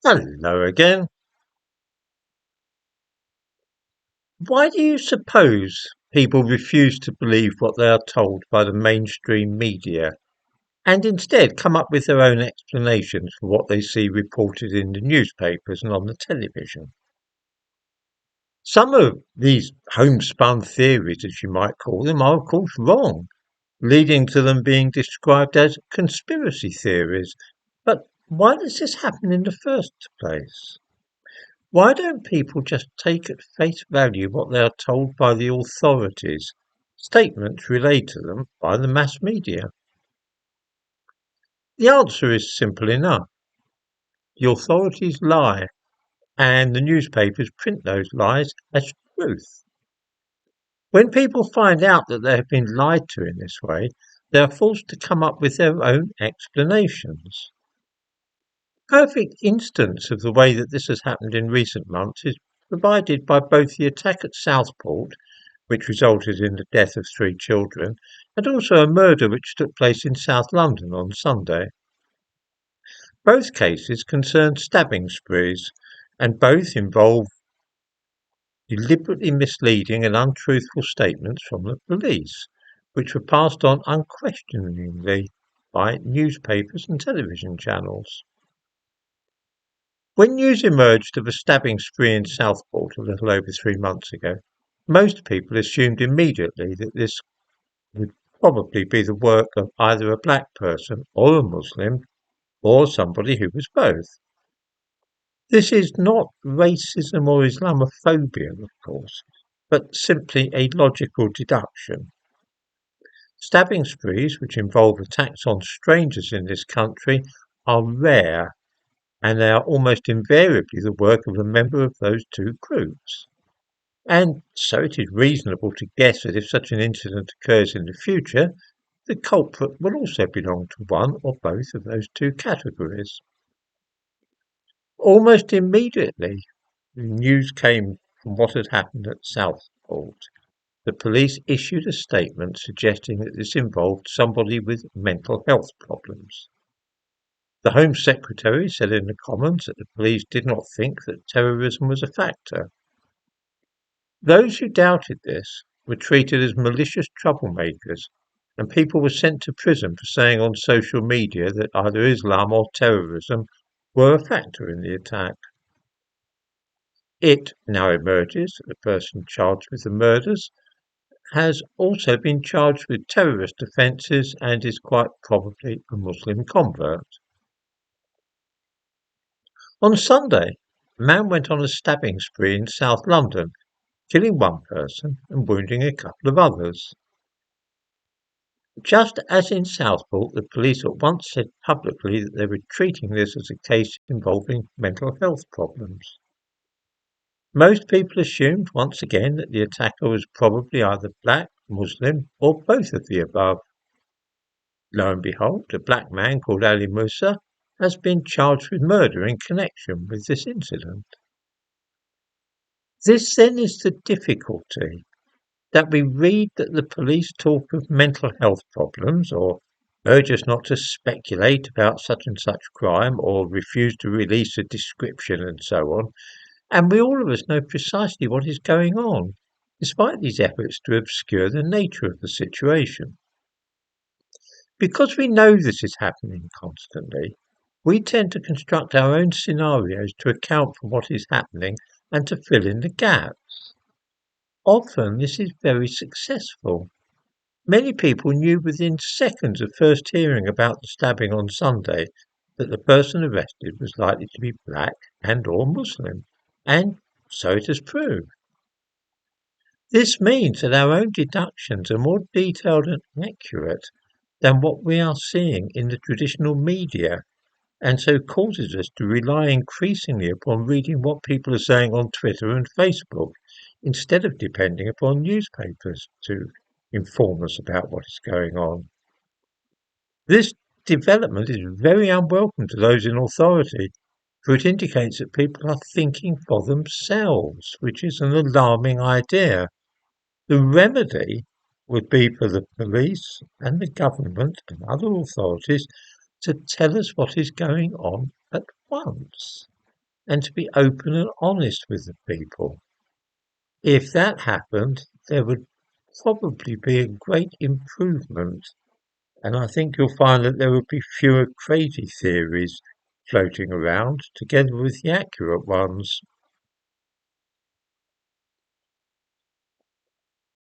Hello again. Why do you suppose people refuse to believe what they are told by the mainstream media and instead come up with their own explanations for what they see reported in the newspapers and on the television? Some of these homespun theories, as you might call them, are of course wrong, leading to them being described as conspiracy theories. But why does this happen in the first place? Why don't people just take at face value what they are told by the authorities, statements relayed to them by the mass media? The answer is simple enough. The authorities lie, and the newspapers print those lies as truth. When people find out that they have been lied to in this way, they are forced to come up with their own explanations. Perfect instance of the way that this has happened in recent months is provided by both the attack at Southport, which resulted in the death of 3 children, and also a murder which took place in South London on Sunday. Both cases concerned stabbing sprees, and both involve deliberately misleading and untruthful statements from the police, which were passed on unquestioningly by newspapers and television channels. When news emerged of a stabbing spree in Southport a little over 3 months ago, most people assumed immediately that this would probably be the work of either a black person or a Muslim or somebody who was both. This is not racism or Islamophobia, of course, but simply a logical deduction. Stabbing sprees, which involve attacks on strangers in this country, are rare, and they are almost invariably the work of a member of those two groups. And so it is reasonable to guess that if such an incident occurs in the future, the culprit will also belong to one or both of those two categories. Almost immediately, the news came from what had happened at Southport. The police issued a statement suggesting that this involved somebody with mental health problems. The Home Secretary said in the Commons that the police did not think that terrorism was a factor. Those who doubted this were treated as malicious troublemakers, and people were sent to prison for saying on social media that either Islam or terrorism were a factor in the attack. It now emerges that the person charged with the murders has also been charged with terrorist offences and is quite probably a Muslim convert. On Sunday, a man went on a stabbing spree in South London, killing one person and wounding a couple of others. Just as in Southport, the police at once said publicly that they were treating this as a case involving mental health problems. Most people assumed once again that the attacker was probably either black, Muslim, or both of the above. Lo and behold, a black man called Ali Musa has been charged with murder in connection with this incident. This then is the difficulty, that we read that the police talk of mental health problems or urge us not to speculate about such and such crime or refuse to release a description and so on, and we all of us know precisely what is going on, despite these efforts to obscure the nature of the situation. Because we know this is happening constantly, we tend to construct our own scenarios to account for what is happening and to fill in the gaps. Often this is very successful. Many people knew within seconds of first hearing about the stabbing on Sunday that the person arrested was likely to be black and or Muslim, and so it has proved. This means that our own deductions are more detailed and accurate than what we are seeing in the traditional media, and so causes us to rely increasingly upon reading what people are saying on Twitter and Facebook, instead of depending upon newspapers to inform us about what is going on. This development is very unwelcome to those in authority, for it indicates that people are thinking for themselves, which is an alarming idea. The remedy would be for the police and the government and other authorities to tell us what is going on at once. and to be open and honest with the people. If that happened, there would probably be a great improvement, and I think you'll find that there would be fewer crazy theories floating around together with the accurate ones.